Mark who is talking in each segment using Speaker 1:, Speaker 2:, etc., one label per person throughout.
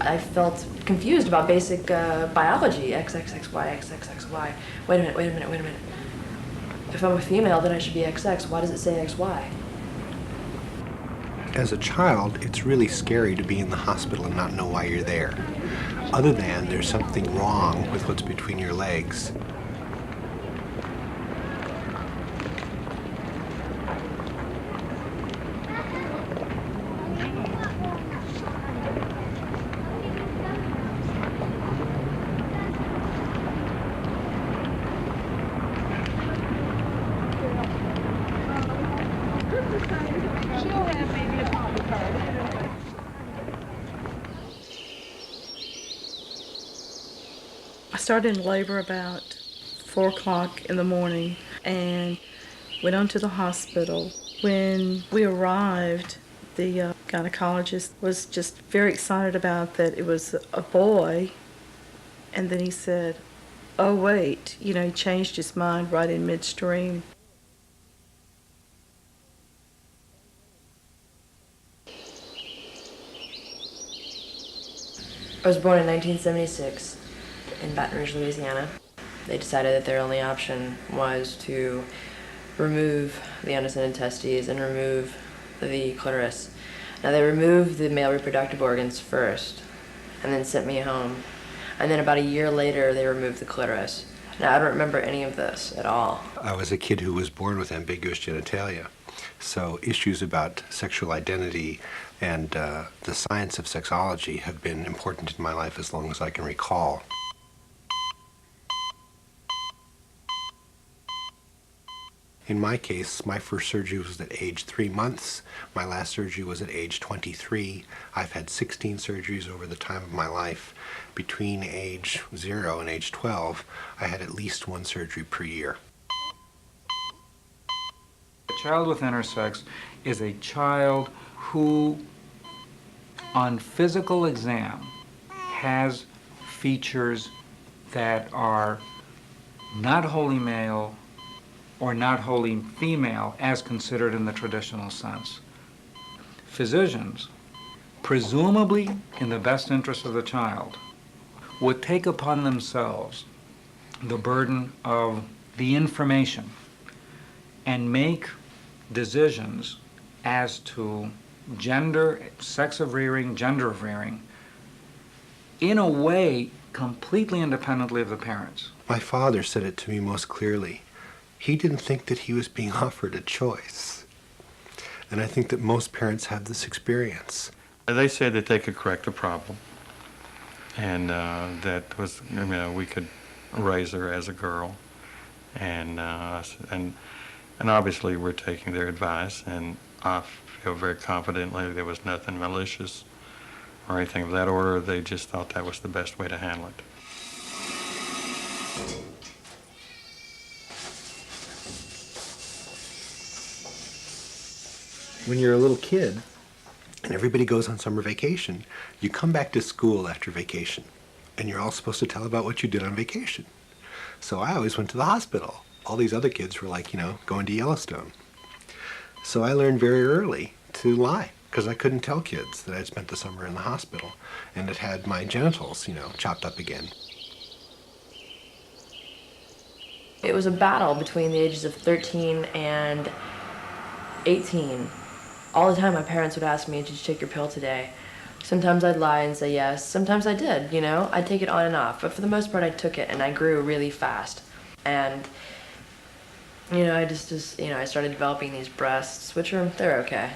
Speaker 1: I felt confused about basic biology, XXXY, XXXY. Wait a minute, wait a minute, wait a minute. If I'm a female, then I should be XX. Why does it say XY?
Speaker 2: As a child, it's really scary to be in the hospital and not know why you're there. Other than there's something wrong with what's between your legs.
Speaker 3: I started in labor about 4 o'clock in the morning and went on to the hospital. When we arrived, the gynecologist was just very excited about that it was a boy, and then he said, oh wait, he changed his mind right in midstream.
Speaker 1: I was born in 1976 in Baton Rouge, Louisiana. They decided that their only option was to remove the undescended testes and remove the clitoris. Now they removed the male reproductive organs first and then sent me home. And then about a year later they removed the clitoris. Now I don't remember any of this at all.
Speaker 2: I was a kid who was born with ambiguous genitalia. So issues about sexual identity and the science of sexology have been important in my life as long as I can recall. In my case, my first surgery was at age 3 months. My last surgery was at age 23. I've had 16 surgeries over the time of my life. Between age 0 and age 12, I had at least 1 surgery per year.
Speaker 4: A child with intersex is a child who, on physical exam, has features that are not wholly male or not wholly female as considered in the traditional sense. Physicians, presumably in the best interest of the child, would take upon themselves the burden of the information and make decisions as to gender, sex of rearing, gender of rearing, in a way completely independently of the parents.
Speaker 2: My father said it to me most clearly. He didn't think that he was being offered a choice. And I think that most parents have this experience.
Speaker 5: They said that they could correct the problem, and that was, we could raise her as a girl, and obviously we're taking their advice, and I feel very confidently there was nothing malicious or anything of that order. They just thought that was the best way to handle it.
Speaker 2: When you're a little kid and everybody goes on summer vacation, you come back to school after vacation and you're all supposed to tell about what you did on vacation. So I always went to the hospital. All these other kids were like, going to Yellowstone. So I learned very early to lie because I couldn't tell kids that I'd spent the summer in the hospital and had had my genitals, chopped up again.
Speaker 1: It was a battle between the ages of 13 and 18. All the time my parents would ask me, did you take your pill today? Sometimes I'd lie and say yes. Sometimes I did, I'd take it on and off. But for the most part, I took it, and I grew really fast. And, I just I started developing these breasts, which they're okay,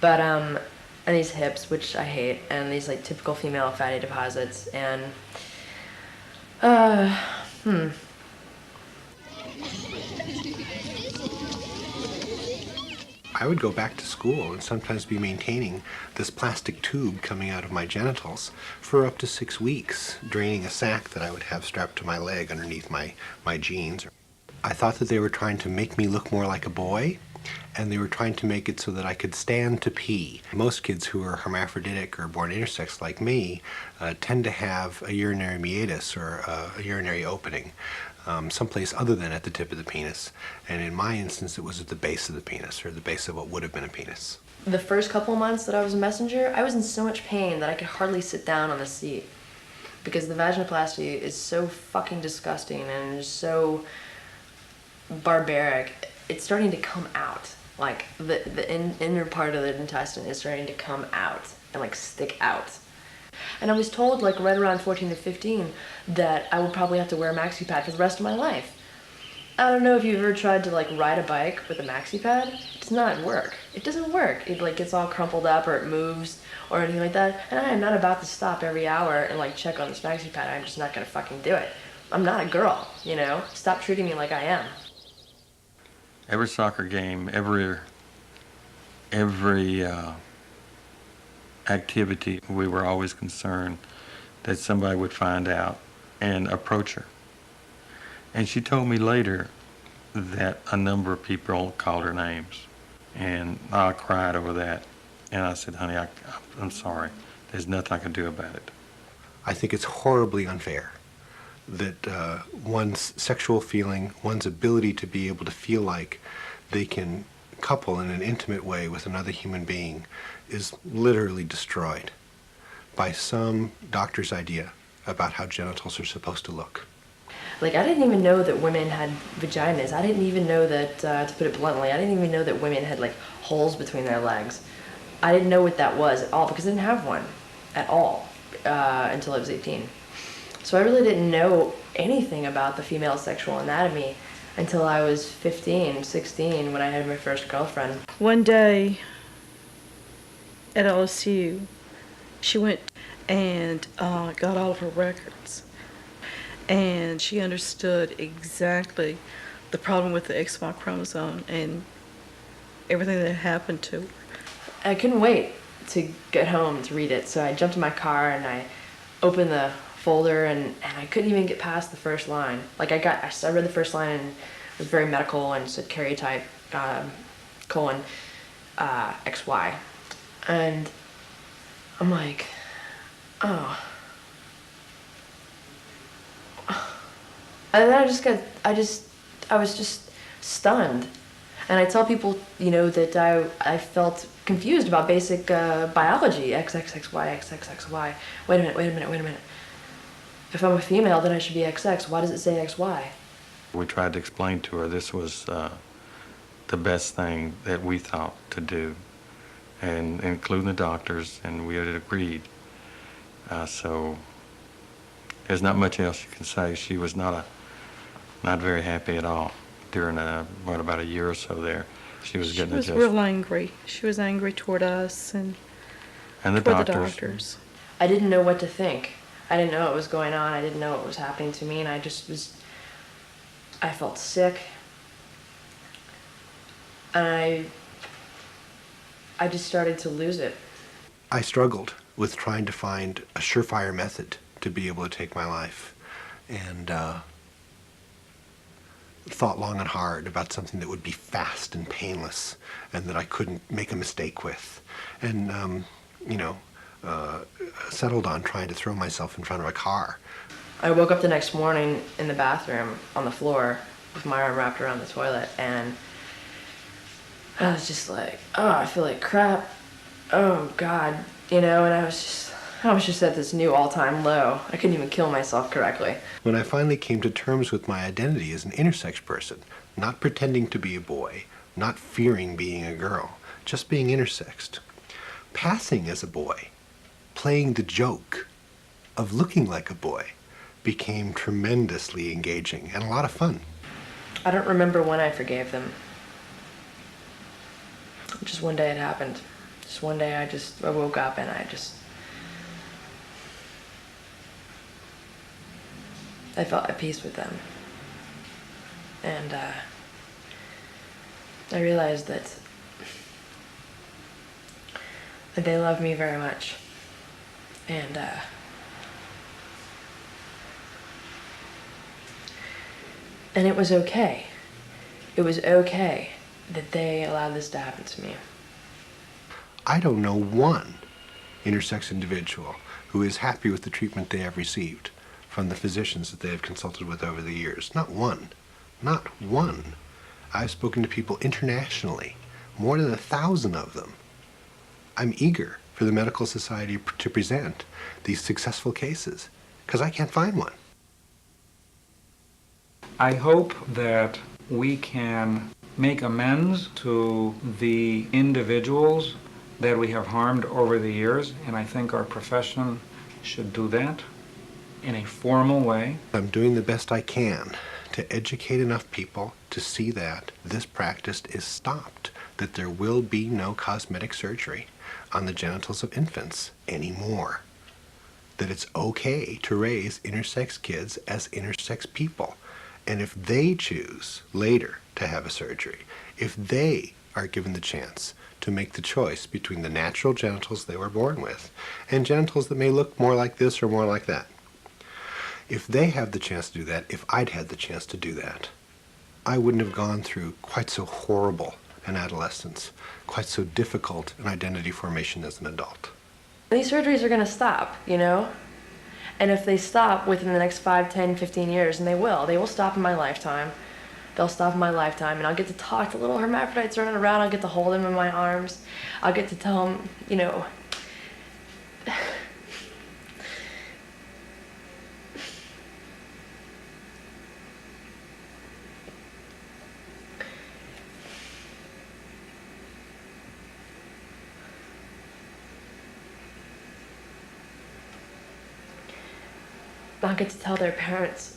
Speaker 1: But, and these hips, which I hate, and these, typical female fatty deposits. And,
Speaker 2: I would go back to school and sometimes be maintaining this plastic tube coming out of my genitals for up to 6 weeks, draining a sac that I would have strapped to my leg underneath my jeans. I thought that they were trying to make me look more like a boy, and they were trying to make it so that I could stand to pee. Most kids who are hermaphroditic or born intersex like me tend to have a urinary meatus or a urinary opening. Someplace other than at the tip of the penis. And in my instance, it was at the base of the penis, or the base of what would have been a penis.
Speaker 1: The first couple months that I was a messenger, I was in so much pain that I could hardly sit down on the seat. Because the vaginoplasty is so fucking disgusting and is so barbaric. It's starting to come out. Like, the inner part of the intestine is starting to come out and, like, stick out. And I was told, like, right around 14 to 15 that I would probably have to wear a maxi pad for the rest of my life. I don't know if you've ever tried to, like, ride a bike with a maxi pad. It does not work. It doesn't work. It, like, gets all crumpled up or it moves or anything like that. And I am not about to stop every hour and, like, check on this maxi pad. I'm just not gonna fucking do it. I'm not a girl, you know? Stop treating me like I am.
Speaker 5: Every soccer game, every activity, we were always concerned that somebody would find out and approach her. And she told me later that a number of people called her names. And I cried over that. And I said, honey, I'm sorry. There's nothing I can do about it.
Speaker 2: I think it's horribly unfair that one's sexual feeling, one's ability to be able to feel like they can couple in an intimate way with another human being is literally destroyed by some doctor's idea about how genitals are supposed to look.
Speaker 1: Like, I didn't even know that women had vaginas. I didn't even know that, to put it bluntly, I didn't even know that women had, like, holes between their legs. I didn't know what that was at all because I didn't have one at all until I was 18. So I really didn't know anything about the female sexual anatomy until I was 15, 16, when I had my first girlfriend.
Speaker 3: One day at LSU, she went and got all of her records. And she understood exactly the problem with the XY chromosome and everything that happened to her.
Speaker 1: I couldn't wait to get home to read it, so I jumped in my car and I opened the folder and I couldn't even get past the first line. Like, I read the first line and it was very medical and said karyotype, colon, XY. And I'm like, oh. And then I was just stunned. And I tell people, you know, that I felt confused about basic biology, XXXY, XXXY. Wait a minute. If I'm a female, then I should be XX. Why does it say XY?
Speaker 5: We tried to explain to her this was the best thing that we thought to do, and including the doctors, and we had agreed. So there's not much else you can say. She was not very happy at all during about a year or so there. She was getting
Speaker 3: She was real angry. She was angry toward us and
Speaker 5: the
Speaker 3: toward
Speaker 5: doctors.
Speaker 3: the doctors.
Speaker 1: I didn't know what to think. I didn't know what was going on. I didn't know what was happening to me, and I felt sick. And I just started to lose it.
Speaker 2: I struggled with trying to find a surefire method to be able to take my life, and thought long and hard about something that would be fast and painless and that I couldn't make a mistake with, and settled on trying to throw myself in front of a car.
Speaker 1: I woke up the next morning in the bathroom on the floor with my arm wrapped around the toilet, and I was just like, oh, I feel like crap. Oh God, you know, and I was just at this new all-time low. I couldn't even kill myself correctly.
Speaker 2: When I finally came to terms with my identity as an intersex person, not pretending to be a boy, not fearing being a girl, just being intersexed, passing as a boy, playing the joke of looking like a boy, became tremendously engaging and a lot of fun.
Speaker 1: I don't remember when I forgave them. Just one day it happened. Just one day I woke up and I felt at peace with them. And I realized that they love me very much. And it was okay. It was okay that they allowed this to happen to me.
Speaker 2: I don't know one intersex individual who is happy with the treatment they have received from the physicians that they have consulted with over the years. Not one. Not one. I've spoken to people internationally, more than 1,000 of them, I'm eager for the medical society to present these successful cases, because I can't find one.
Speaker 4: I hope that we can make amends to the individuals that we have harmed over the years, and I think our profession should do that in a formal way.
Speaker 2: I'm doing the best I can to educate enough people to see that this practice is stopped, that there will be no cosmetic surgery on the genitals of infants anymore, that it's okay to raise intersex kids as intersex people. And if they choose later to have a surgery, if they are given the chance to make the choice between the natural genitals they were born with and genitals that may look more like this or more like that, if they have the chance to do that, if I'd had the chance to do that, I wouldn't have gone through quite so horrible an adolescence, quite so difficult an identity formation as an adult.
Speaker 1: These surgeries are going to stop, you know? And if they stop within the next 5, 10, 15 years, and they will stop in my lifetime. They'll stop in my lifetime, and I'll get to talk to little hermaphrodites running around. I'll get to hold them in my arms. I'll get to tell them, you know, I'll get to tell their parents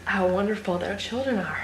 Speaker 1: how wonderful their children are.